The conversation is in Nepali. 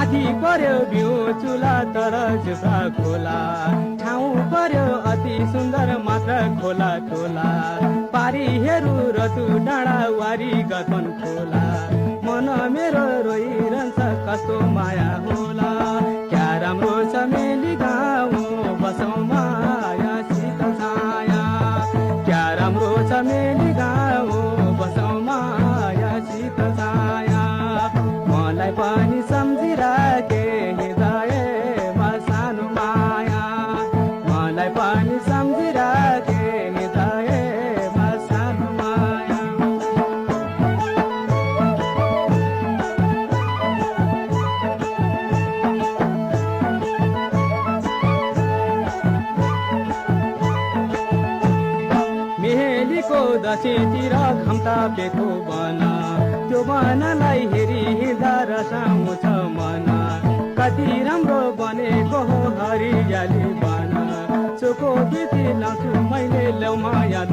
माथि पर्यो बिउ चुला तर जुका खोला ठाउँ पर्यो अति सुन्दर मात्र खोला टोला पारी हेरु रतु डाँडा वारी गतन खोला मन मेरो रोइरहन्छ कस्तो माया होला क्या राम्रो छ मेली गाउँ बसौँ माया शीतल छाया क्या राम्रो छ मेली गाउँ बसौँ माया शीतल छाया मलाई पनि सम्झिराखे हृदयमा सानो माया मलाई पनि सम्झिराखे हृदयमा सानो माया मेलीको दक्षिणतिर घम्ता बेको बन त्यो बनलाई हेरी हिँड्दा रसाउँछ मन कति राम्रो बनेको हो हरियाली बन चोको बिती लाउँछु मैले ल्याउ माया